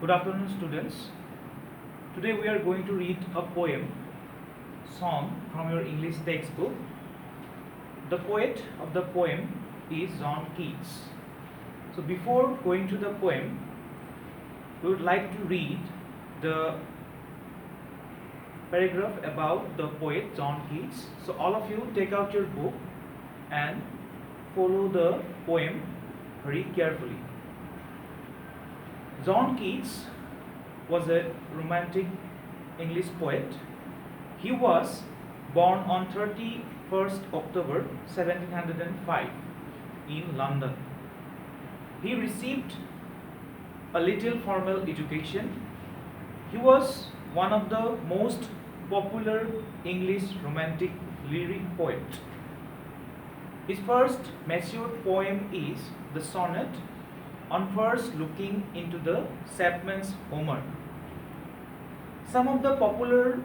Good afternoon, students. Today we are going to read a poem, song from your English textbook. The poet of the poem is John Keats. So before going to the poem, we would like to read the paragraph about the poet John Keats. So all of you take out your book and follow the poem very carefully. John Keats was a romantic English poet. He was born on 31st October 1705 in London. He received a little formal education. He was one of the most popular English romantic lyric poets. His first matured poem is the sonnet on first looking into the Chapman's Homer. Some of the popular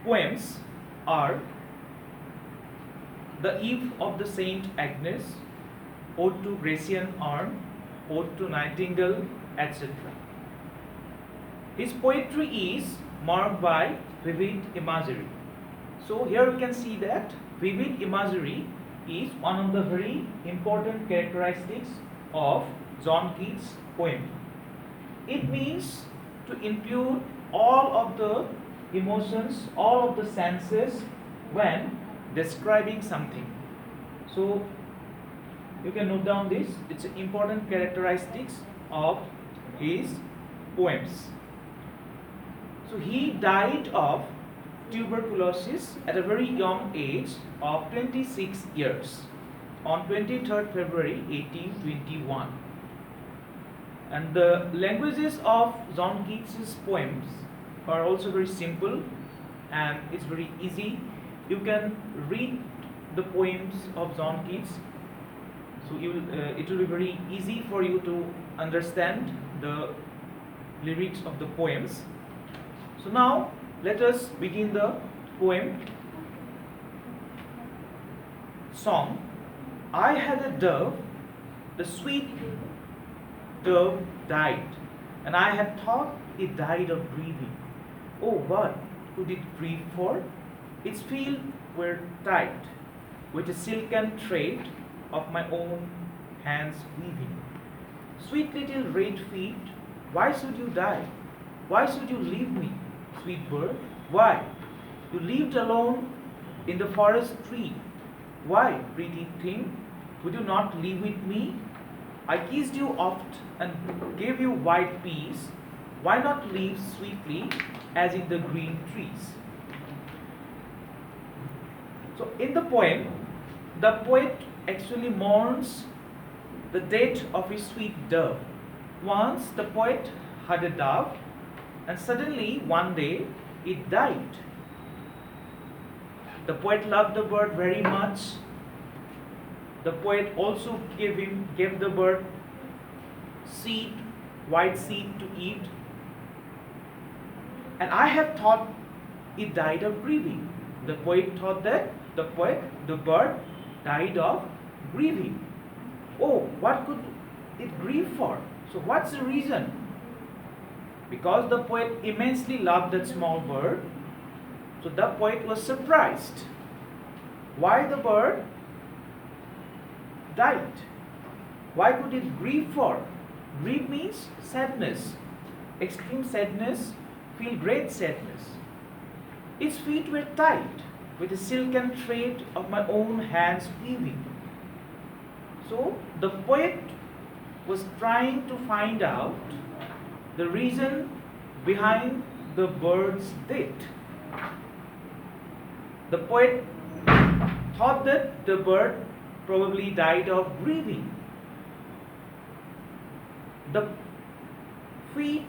poems are The Eve of the Saint Agnes, Ode to Grecian Urn, Ode to Nightingale, etc. His poetry is marked by vivid imagery. So here we can see that vivid imagery is one of the very important characteristics of John Keats' poem. It means to include all of the emotions, all of the senses when describing something. So you can note down this. It's an important characteristics of his poems. So he died of tuberculosis at a very young age of 26 years on 23rd February 1821. And the languages of John Keats' poems are also very simple and it's very easy. You can read the poems of John Keats. So it will be very easy for you to understand the lyrics of the poems. So now let us begin the poem. Song. I had a dove, the sweet dove died, and I had thought it died of grieving. Oh, what could it grieve for? Its feet were tied with a silken thread of my own hands weaving. Sweet little red feet, why should you die? Why should you leave me, sweet bird? Why? You lived alone in the forest tree. Why, pretty thing, would you not live with me? I kissed you oft and gave you white peas. Why not live sweetly as in the green trees? So in the poem, the poet actually mourns the death of his sweet dove. Once the poet had a dove and suddenly one day it died. The poet loved the bird very much. The poet also gave the bird seed, white seed to eat. And I have thought it died of grieving. The poet thought that the bird died of grieving. Oh, what could it grieve for? So what's the reason? Because the poet immensely loved that small bird. So the poet was surprised. Why the bird died? Why could it grieve for? Grieve means sadness, extreme sadness, feel great sadness. Its feet were tied with a silken thread of my own hands weaving. So the poet was trying to find out the reason behind the bird's death. The poet thought that the bird probably died of grieving. The feet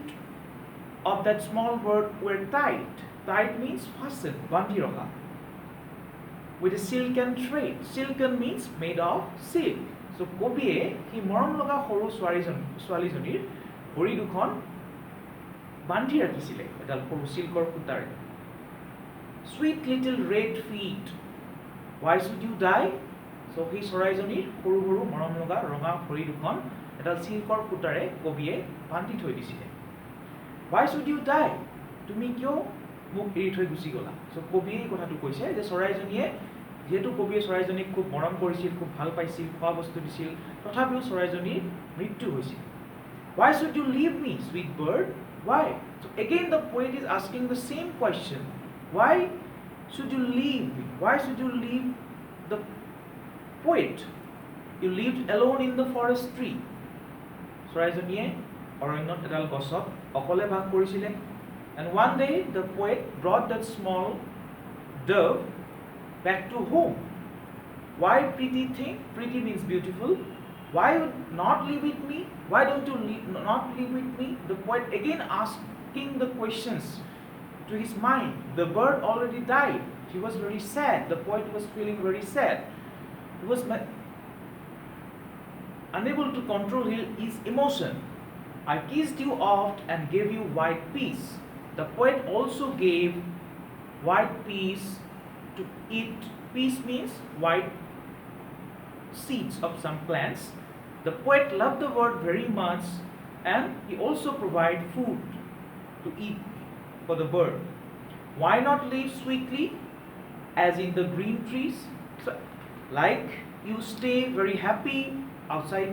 of that small bird were tied. Tied means fastened, bandi raha, with a silken thread. Silken means made of silk. So কবিয়ে he মৰম লগা সৰু ছোৱালীজনীৰ ভৰি দুখন বান্ধি ৰাখিছিলে এডাল সৰু চিল্কৰ সূতাৰে. Sweet little red feet, why should you die? So সেই চৰাইজনীৰ সৰু সৰু মৰম লগা ৰঙা ভৰি দুখন এডাল চিল্কৰ সূতাৰে কবিয়ে বান্ধি থৈ দিছিলে. Why should you die? তুমি কিয় মোক এৰি থৈ গুচি গলা? So কবিয়ে এই কথাটো কৈছে যে চৰাইজনীয়ে যেহেতু কবিয়ে চৰাইজনীক খুব মৰম কৰিছিল, খুব ভাল পাইছিল, খোৱা বস্তু দিছিল, তথাপিও চৰাইজনীৰ মৃত্যু হৈছিল। Why should you leave me, sweet bird? Why? So again the poet is asking the same question. Why should you leave me? Why should you leave the poet? You lived alone in the forest tree. চৰাইজনীয়ে অৰণ্যত এডাল গছত অকলে বাস কৰিছিলে। And one day the poet brought that small dove back to home. Why, pretty thing? Pretty means beautiful. Why not live with me? Why don't you not live with me? The poet again asking the questions to his mind. The bird already died. He was very sad. The poet was feeling very sad. He was unable to control his emotion. I kissed you oft and gave you white peas. The poet also gave white peas to eat. Peas means white seeds of some plants. The poet loved the bird very much, and he also provided food to eat for the bird. Why not live sweetly as in the green trees? So, like you stay very happy outside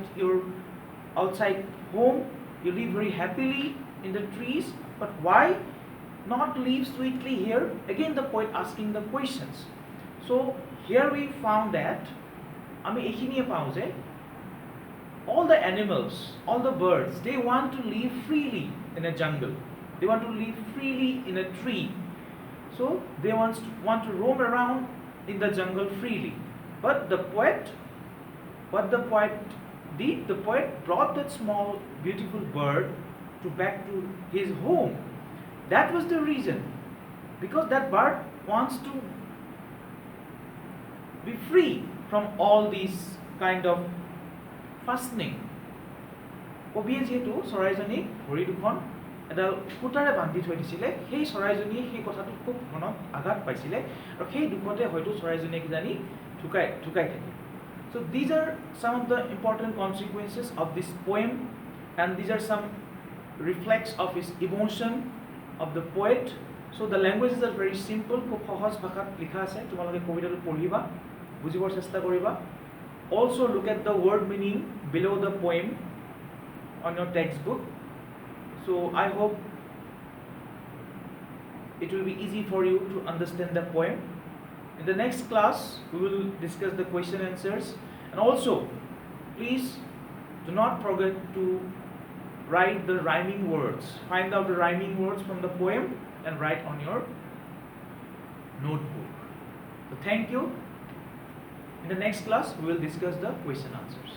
home, you live very happily in the trees, but why not live sweetly here? Again the poet asking the questions. So here we found that আমি এইখিনিয়ে পাওঁ যে all the animals, all the birds, they want to live freely in a jungle. They want to live freely in a tree. So they want to roam around in the jungle freely. But what the poet did, the poet brought that small beautiful bird back to his home. That was the reason, because that bird wants to be free from all these kind of fastening. কবিয়ে যেহেতু চৰাইজনীক ভৰি দুখন এডাল সূতাৰে বান্ধি থৈ দিছিলে, সেই চৰাইজনীয়ে সেই কথাটো খুব মনত আঘাত পাইছিলে আৰু সেই দুখতে হয়তো চৰাইজনীয়ে কিজানি ঢুকাই থাকে। So these are some of the important consequences of this poem, and these are some reflex of his emotion of the poet. So the languages are very simple, খুব সহজ ভাষাত লিখা আছে, তোমালোকে কবিতাটো পঢ়িবা, বুজিবৰ চেষ্টা কৰিবা। Also look at the word meaning below the poem on your textbook. So I hope it will be easy for you to understand the poem. In the next class, we will discuss the question answers, and also please do not forget to write the rhyming words. Find out the rhyming words from the poem and write on your notebook. So thank you. In the next class, we will discuss the question answers.